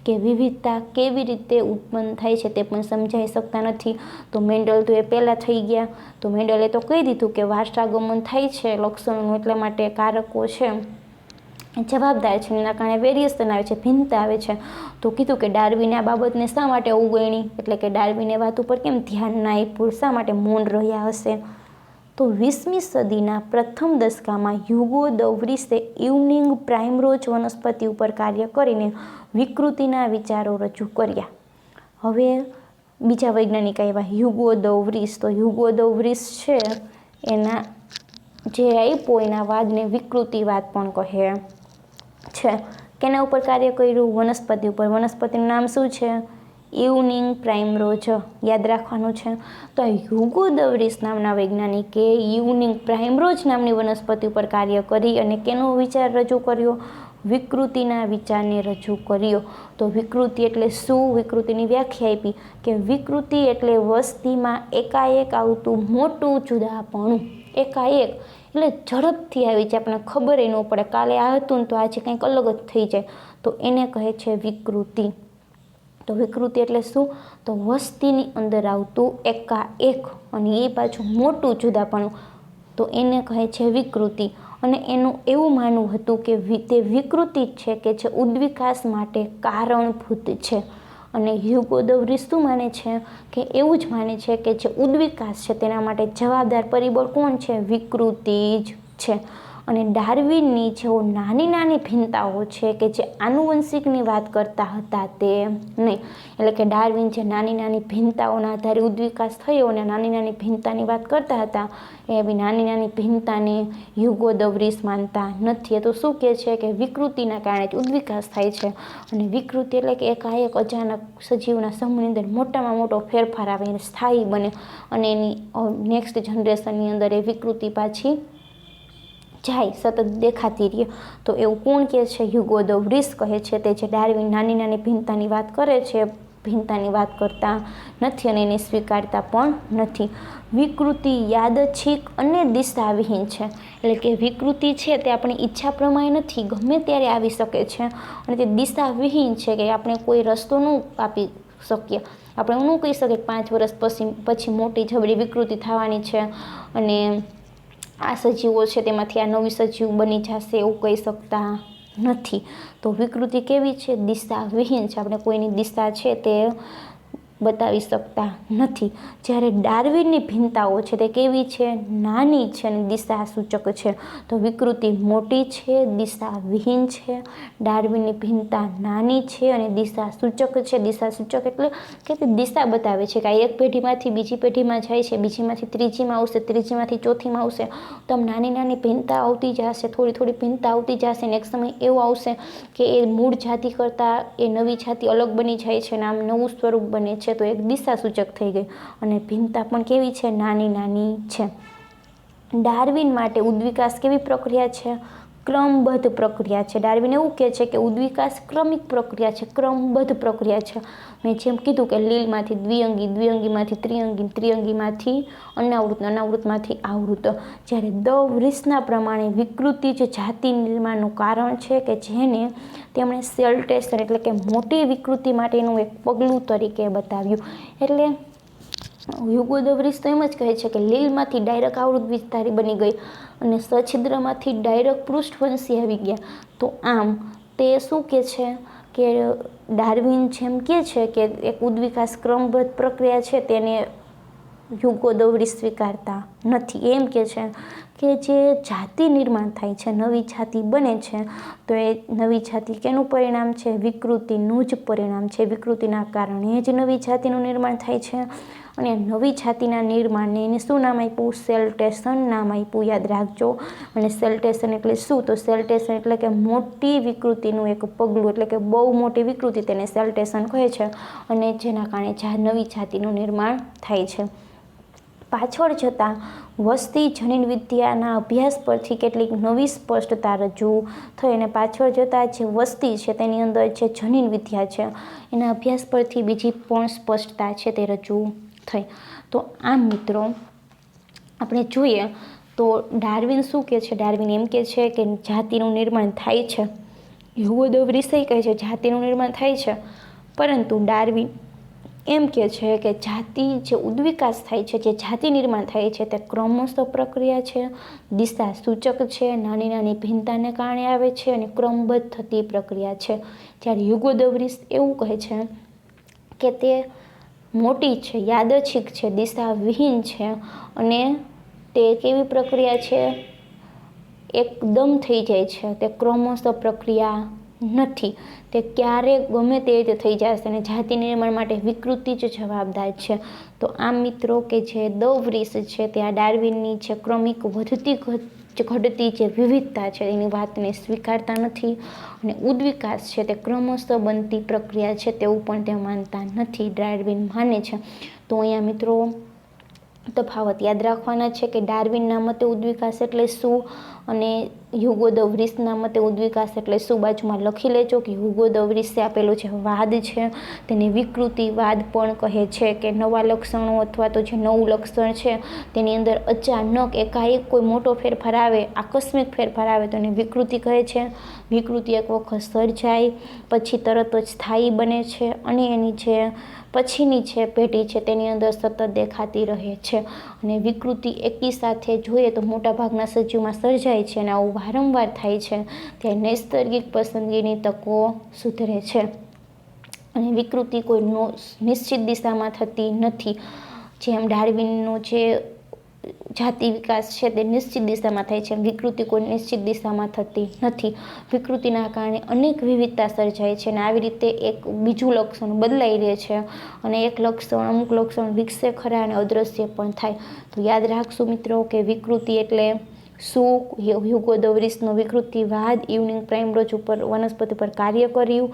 A: કે વિવિધતા કેવી રીતે ઉત્પન્ન થાય છે તે પણ સમજાવી શકતા નથી. તો મેન્ડલ તો એ પહેલાં થઈ ગયા. તો મેન્ડલે તો કહી દીધું કે વારસાગમન થાય છે લક્ષણોનું, એટલા માટે કારકો છે જવાબદાર છે, એના કારણે વેરિએશન આવે છે, ભિન્નતા આવે છે. તો કીધું કે ડાર્વિને આ બાબતને શા માટે અવગણી, એટલે કે ડાર્વિને વાત ઉપર કેમ ધ્યાન ના આપ્યું, શા માટે મૌન રહ્યા હશે. તો 20મી સદીના પ્રથમ દશકામાં હ્યુગો દ વ્રીસે ઇવનિંગ પ્રાઇમરોઝ વનસ્પતિ ઉપર કાર્ય કરીને વિકૃતિના વિચારો રજૂ કર્યા. હવે બીજા વૈજ્ઞાનિક આવ્યા હ્યુગો દ વ્રીસ. તો હ્યુગો દ વ્રીસ છે એના જે આપ્યો એના વાદને વિકૃતિવાદ પણ કહે છે. કેના ઉપર કાર્ય કર્યું? વનસ્પતિ ઉપર. વનસ્પતિનું નામ શું છે? ઇવનિંગ પ્રાઇમરોઝ. યાદ રાખવાનું છે. તો હ્યુગો દ વ્રીસ નામના વૈજ્ઞાનિકે ઇવનિંગ પ્રાઇમરોઝ નામની વનસ્પતિ ઉપર કાર્ય કરી અને કેનો વિચાર રજૂ કર્યો? વિકૃતિના વિચારને રજૂ કર્યો. તો વિકૃતિ એટલે શું? વિકૃતિની વ્યાખ્યા આપી કે વિકૃતિ એટલે વસ્તીમાં એકાએક આવતું મોટું જુદાપણું. એકાએક એટલે ઝડપથી આવી જાય, આપણને ખબર ન પડે, કાલે આ હતું ને તો આજે કંઈક અલગ જ થઈ જાય, તો એને કહે છે વિકૃતિ. તો વિકૃતિ એટલે શું? તો વસ્તીની અંદર આવતું એકાએક અને એ પાછું મોટું જુદાપણું, તો એને કહે છે વિકૃતિ. અને એનું એવું માનવું હતું કે તે વિકૃતિ છે કે જે ઉદ્વિકાસ માટે કારણભૂત છે. અને હ્યુગો દ વ્રીસ શું માને છે? કે એવું જ માને છે કે જે ઉદ્વિકાસ છે તેના માટે જવાબદાર પરિબળ કોણ છે? વિકૃતિ જ છે. અને ડાર્વિનની જેઓ નાની નાની ભિન્નતાઓ છે કે જે આનુવંશિકની વાત કરતા હતા તે નહીં. એટલે કે ડાર્વિન જે નાની નાની ભિન્નતાઓના આધારે ઉદ્વિકાસ થયો અને નાની નાની ભિન્નતાની વાત કરતા હતા, એ બી નાની નાની ભિન્નતાને હ્યુગો દ વ્રીસ માનતા નથી. એ તો શું કહે છે કે વિકૃતિના કારણે જ ઉદ્વિકાસ થાય છે. અને વિકૃતિ એટલે કે એકાએક અચાનક સજીવના સમૂહની અંદર મોટામાં મોટો ફેરફાર આવે, એને સ્થાયી બને અને એની નેક્સ્ટ જનરેશનની અંદર એ વિકૃતિ પાછી જાય, સતત દેખાતી રહે. તો એવું કોણ કહે છે? હ્યુગો દ વ્રીસ કહે છે. તે જે ડાર્વિન નાની નાની ભિન્નતાની વાત કરે છે, ભિન્નતાની વાત કરતા નથી અને એને સ્વીકારતા પણ નથી. વિકૃતિ યાદચ્છિક અને દિશાવિહીન છે. એટલે કે વિકૃતિ છે તે આપણી ઈચ્છા પ્રમાણે નથી, ગમે ત્યારે આવી શકે છે. અને તે દિશાવિહીન છે કે આપણે કોઈ રસ્તો ન આપી શકીએ. આપણે એવું ન કહી શકીએ 5 વર્ષ પછી મોટી જબરી વિકૃતિ થવાની છે અને આ સજીવો છે તેમાંથી આ નવી સજીવ બની જશે, એવું કહી શકતા નથી. તો વિકૃતિ કેવી છે? દિશાવિહીન છે. આપણે કોઈની દિશા છે તે બતાવી શકતા નથી. જ્યારે ડાર્વિનની ભિન્નતાઓ છે તે કેવી છે? નાની છે અને દિશા સૂચક છે. તો વિકૃતિ મોટી છે, દિશાવિહીન છે. ડાર્વિનની ભિન્નતા નાની છે અને દિશા સૂચક છે. દિશા સૂચક એટલે કે તે દિશા બતાવે છે કે આ એક પેઢીમાંથી બીજી પેઢીમાં જાય છે, બીજીમાંથી ત્રીજીમાં આવશે, ત્રીજીમાંથી ચોથીમાં આવશે. તો આમ નાની નાની ભિન્નતા આવતી જશે, થોડી થોડી ભિન્નતા આવતી જશે અને એક સમય એવો આવશે કે એ મૂળ જાતિ કરતાં એ નવી જાતિ અલગ બની જાય છે અને આમ નવું સ્વરૂપ બને છે. તો એક દિશા સૂચક થઈ ગઈ. અને ભિન્નતા પણ કેવી છે? નાની નાની છે. ડાર્વિન માટે ઉદ્વિકાસ કેવી પ્રક્રિયા છે? ક્રમબદ્ધ પ્રક્રિયા છે. ડાર્વિન એવું કહે છે કે ઉદ્વિકાસ ક્રમિક પ્રક્રિયા છે, ક્રમબદ્ધ પ્રક્રિયા છે. મેં જેમ કીધું કે લીલમાંથી દ્વિઅંગી, દ્વિઅંગીમાંથી ત્રિઅંગી, ત્રિઅંગીમાંથી અનાવૃત, અનાવૃતમાંથી આવૃત. જ્યારે દ વ્રીસના પ્રમાણે વિકૃતિ જ જાતિ નિર્માણનું કારણ છે કે જેને તેમણે સેલ્ટેશન એટલે કે મોટી વિકૃતિ માટેનું એક પગલું તરીકે બતાવ્યું. એટલે હ્યુગો દ વ્રીસ તો એમ જ કહે છે કે લીલમાંથી ડાયરેક્ટ આવૃત વિસ્તારી બની ગઈ અને સછિદ્રમાંથી ડાયરેક્ટ પૃષ્ઠવંશી આવી ગયા. તો આમ તે શું કહે છે કે ડાર્વિન જેમ કહે છે કે એક ઉદ્વિકાસ ક્રમબદ્ધ પ્રક્રિયા છે તેને હ્યુગો દ વ્રીસ સ્વીકારતા નથી. એમ કહે છે કે જે જાતિ નિર્માણ થાય છે, નવી જાતિ બને છે, તો એ નવી જાતિ કેનું પરિણામ છે? વિકૃતિનું જ પરિણામ છે. વિકૃતિના કારણે જ નવી જાતિનું નિર્માણ થાય છે. અને નવી જાતિના નિર્માણને એને શું નામ આપ્યું? સેલ્ટેશન નામ આપ્યું. યાદ રાખજો. અને સેલ્ટેશન એટલે શું? તો સેલ્ટેશન એટલે કે મોટી વિકૃતિનું એક પગલું, એટલે કે બહુ મોટી વિકૃતિ તેને સેલ્ટેશન કહે છે. અને જેના કારણે નવી જાતિનું નિર્માણ થાય છે. પાછળ જતાં વસ્તી જનીનવિદ્યાના અભ્યાસ પરથી કેટલીક નવી સ્પષ્ટતા રજૂ થઈ અને પાછળ જતાં જે વસ્તી છે તેની અંદર જે જનીનવિદ્યા છે એના અભ્યાસ પરથી બીજી પણ સ્પષ્ટતા છે તે રજૂ થઈ. તો આમ મિત્રો આપણે જોઈએ તો ડાર્વિન શું કહે છે? ડાર્વિન એમ કહે છે કે જાતિનું નિર્માણ થાય છે. હ્યુગો દ વ્રીસ કહે છે જાતિનું નિર્માણ થાય છે, પરંતુ ડાર્વિન એમ કે છે કે જાતિ જે ઉદ્વિકાસ થાય છે, જે જાતિ નિર્માણ થાય છે તે ક્રમશઃ પ્રક્રિયા છે, દિશા સૂચક છે, નાની નાની ભિન્નતાને કારણે આવે છે અને ક્રમબદ્ધ થતી પ્રક્રિયા છે. જ્યારે યુગોદવરીસ એવું કહે છે કે તે મોટી છે, યાદચ્છિક છે, દિશાવિહીન છે અને તે કેવી પ્રક્રિયા છે, એકદમ થઈ જાય છે, તે ક્રમશઃ પ્રક્રિયા નથી, તે ક્યારેક ગમે તે રીતે થઈ જશે અને જાતિ નિર્માણ માટે વિકૃતિ જ જવાબદાર છે. તો આમ મિત્રો કે જે દ વૃષ છે તે આ ડાર્વિનની જે ક્રમિક વધતી ઘટતી જે વિવિધતા છે એની વાતને સ્વીકારતા નથી અને ઉદ્વિકાસ છે તે ક્રમશઃ બનતી પ્રક્રિયા છે તેવું પણ તે માનતા નથી, ડાર્વિન માને છે. તો અહીંયા મિત્રો તફાવત યાદ રાખવાના છે કે ડાર્વિનના મતે ઉદ્વિકાસ એટલે શું અને હ્યુગો દ વૃષના મતે ઉદ્વિકાસ એટલે શું. બાજુમાં લખી લેજો કે હ્યુગો દ વૃષે આપેલો જે વાદ છે તેને વિકૃતિવાદ પણ કહે છે કે નવા લક્ષણો અથવા તો જે નવું લક્ષણ છે તેની અંદર અચાનક એકાએક કોઈ મોટો ફેરફાર આવે, આકસ્મિક ફેરફાર આવે તો એને વિકૃતિ કહે છે. વિકૃતિ એક વખત સર્જાય પછી તરત જ સ્થાયી બને છે અને એની જે પછીની છે પેઢી છે તેની અંદર સતત દેખાતી રહે છે અને વિકૃતિ એકી સાથે જોઈએ તો મોટાભાગના સજીવમાં સર્જાય છે અને આવું વારંવાર થાય છે ત્યારે નૈસર્ગિક પસંદગીની તકો સુધરે છે અને વિકૃતિ કોઈ નિશ્ચિત દિશામાં થતી નથી. જેમ ડાર્વિનનો જે જાતિ વિકાસ છે તે નિશ્ચિત દિશામાં થાય છે, વિકૃતિ કોઈ નિશ્ચિત દિશામાં થતી નથી. વિકૃતિના કારણે અનેક વિવિધતા સર્જાય છે અને આવી રીતે એક બીજું લક્ષણ બદલાઈ રહે છે અને એક લક્ષણ અમુક લક્ષણ વિકસે ખરા અને અદ્રશ્ય પણ થાય. તો યાદ રાખશું મિત્રો કે વિકૃતિ એટલે શું. હ્યુગો દ વૃષનો વિકૃતિવાદ ઇવનિંગ પ્રાઇમરોજ ઉપર વનસ્પતિ પર કાર્ય કર્યું.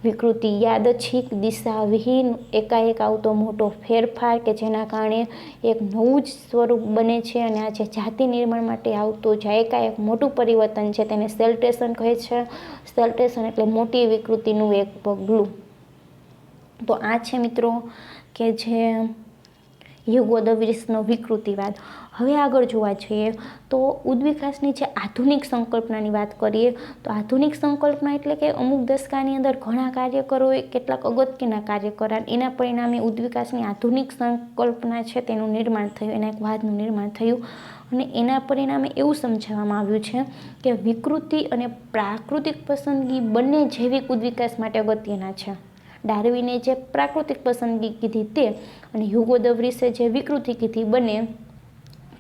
A: વિકૃતિ યાદચ્છિક, દિશાવિહીન, એકાએક આવતો મોટો ફેરફાર કે જેના કારણે એક નવું જ સ્વરૂપ બને છે અને આ જે જાતિ નિર્માણ માટે આવતો જે એકાએક મોટું પરિવર્તન છે તેને સેલ્ટેશન કહે છે. સેલ્ટેશન એટલે મોટી વિકૃતિનું એક પગલું. તો આ છે મિત્રો કે જે હ્યુગો દ વૃષનો વિકૃતિવાદ. હવે આગળ જોવા જઈએ તો ઉદ્વિકાસની જે આધુનિક સંકલ્પનાની વાત કરીએ તો આધુનિક સંકલ્પના એટલે કે અમુક દશકાની અંદર ઘણા કાર્યકરોએ કેટલાક અગત્યના કાર્ય કર્યા, એના પરિણામે ઉદ્વિકાસની આધુનિક સંકલ્પના છે તેનું નિર્માણ થયું, એના એક વાદનું નિર્માણ થયું અને એના પરિણામે એવું સમજાવવામાં આવ્યું છે કે વિકૃતિ અને પ્રાકૃતિક પસંદગી બંને જૈવિક ઉદ્વિકાસ માટે અગત્યના છે. ડાર્વિને જે પ્રાકૃતિક પસંદગી કીધી તે અને હ્યુગો દ વૃષે જે વિકૃતિ કીધી બંને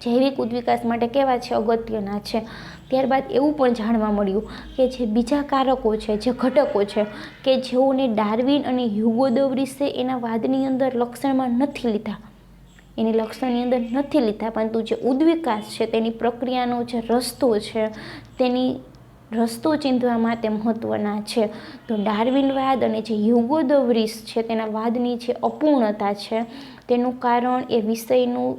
A: જૈવિક ઉદ્વિકાસ માટે કેવા છે, અગત્યના છે. ત્યારબાદ એવું પણ જાણવા મળ્યું કે જે બીજા કારકો છે, જે ઘટકો છે કે જેઓને ડાર્વિન અને હ્યુગો દ વૃષે એના વાદની અંદર લક્ષણમાં નથી લીધા, એની લક્ષણની અંદર નથી લીધા, પરંતુ જે ઉદ્વિકાસ છે તેની પ્રક્રિયાનો જે રસ્તો છે તેની રસ્તો ચીંધવા માટે મહત્વના છે. તો ડાર્વિનવાદ અને જે હ્યુગો દ વૃષ છે તેના વાદની જે અપૂર્ણતા છે તેનું કારણ એ વિષયનું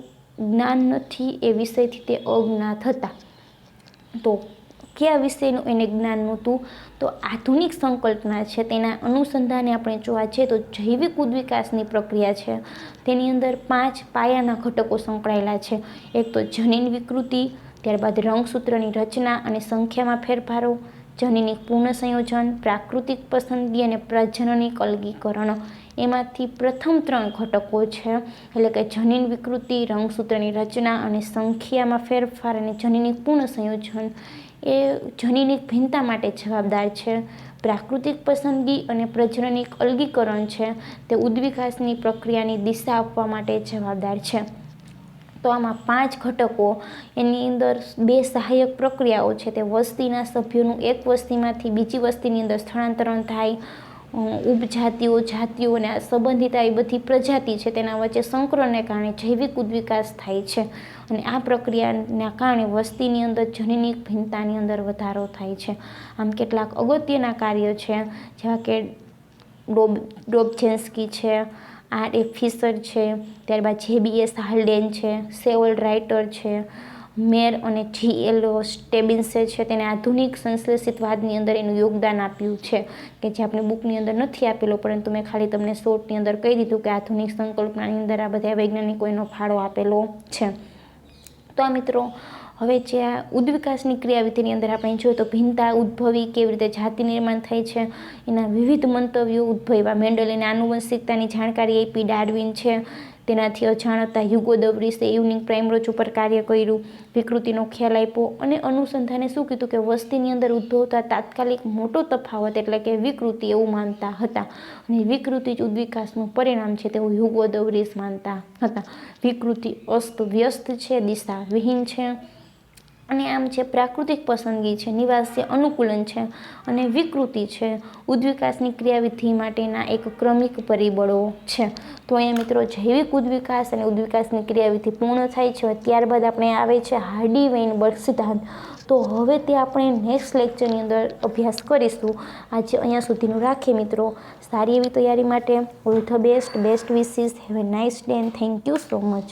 A: જ્ઞાન નથી, એ વિષયથી તે અજ્ઞાત હતા. તો કયા વિષયનું એને જ્ઞાન નહોતું? તો આધુનિક સંકલ્પના છે તેના અનુસંધાને આપણે જોવા જઈએ તો જૈવિક ઉદ્વિકાસની પ્રક્રિયા છે તેની અંદર 5 પાયાના ઘટકો સંકળાયેલા છે. એક તો જનીન વિકૃતિ, ત્યારબાદ રંગસૂત્રની રચના અને સંખ્યામાં ફેરફારો, જનીનિક પુનઃસંયોજન, પ્રાકૃતિક પસંદગી અને પ્રજનનિક અલગીકરણ. એમાંથી પ્રથમ 3 ઘટકો છે એટલે કે જનીન વિકૃતિ, રંગસૂત્રની રચના અને સંખ્યામાં ફેરફાર અને જનીનિક પુનઃસંયોજન એ જનીનિક ભિન્નતા માટે જવાબદાર છે. પ્રાકૃતિક પસંદગી અને પ્રજનનિક અલગીકરણ છે તે ઉદ્વિકાસની પ્રક્રિયાની દિશા આપવા માટે જવાબદાર છે. તો આમાં 5 ઘટકો એની અંદર 2 સહાયક પ્રક્રિયાઓ છે તે વસ્તીના સભ્યોનું એક વસ્તીમાંથી બીજી વસ્તીની અંદર સ્થળાંતરણ થાય, ઉપજાતિઓ, જાતિઓ અને સંબંધિત એ બધી પ્રજાતિ છે તેના વચ્ચે સંકરણને કારણે જૈવિક ઉદ્વિકાસ થાય છે અને આ પ્રક્રિયાના કારણે વસ્તીની અંદર જનીનિક ભિન્નતાની અંદર વધારો થાય છે. આમ કેટલાક અગત્યના કાર્ય છે જેવા કે ડોબઝેન્સ્કી છે, R.A. ફિશર છે, ત્યારબાદ J.B.S. હાલ્ડેન છે, સેવલ રાઇટર છે, મેર અને G.L. સ્ટેબિન્સે છે તેને આધુનિક સંશ્લેષિતવાદની અંદર એનું યોગદાન આપ્યું છે કે જે આપણી બુકની અંદર નથી આપેલો, પરંતુ મેં ખાલી તમને શોર્ટની અંદર કહી દીધું કે આધુનિક સંકલ્પનાની અંદર આ બધા વૈજ્ઞાનિકો એનો ફાળો આપેલો છે. તો આ મિત્રો હવે જે આ ઉદ્વિકાસની ક્રિયાવિધિની અંદર આપણે જોઈએ તો ભિન્નતા ઉદ્ભવી, કેવી રીતે જાતિ નિર્માણ થાય છે, એના વિવિધ મંતવ્યો ઉદ્ભવ્યા. મેન્ડેલે આનુવંશિકતાની જાણકારી આપી. ડાર્વિન છે તેનાથી અજાણ હતા. હ્યુગો દ વ્રીસે ઇવનિંગ પ્રાઇમરોચ ઉપર કાર્ય કર્યું, વિકૃતિનો ખ્યાલ આપ્યો અને અનુસંધાને શું કીધું કે વસ્તીની અંદર ઉદ્ભવતા તાત્કાલિક મોટો તફાવત એટલે કે વિકૃતિ એવું માનતા હતા અને વિકૃતિ જ ઉદ્વિકાસનું પરિણામ છે તેવું હ્યુગો દ વ્રીસ માનતા હતા. વિકૃતિ અસ્ત વ્યસ્ત છે, દિશા વિહીન છે અને આમ છે પ્રાકૃતિક પસંદગી છે, નિવાસ્ય અનુકૂલન છે અને વિકૃતિ છે ઉદ્વિકાસની ક્રિયાવિધિ માટેના એક ક્રમિક પરિબળો છે. તો અહીંયા મિત્રો જૈવિક ઉદ્વિકાસ અને ઉદ્વિકાસની ક્રિયાવિધિ પૂર્ણ થાય છે. ત્યારબાદ આપણે આવે છે હાર્ડી-વેઇનબર્ગ સિદ્ધાંત. તો હવે તે આપણે નેક્સ્ટ લેક્ચરની અંદર અભ્યાસ કરીશું. આજે અહીંયા સુધીનું રાખીએ મિત્રો. સારી એવી તૈયારી માટે all the best wishes. Have a nice day and thank you so much.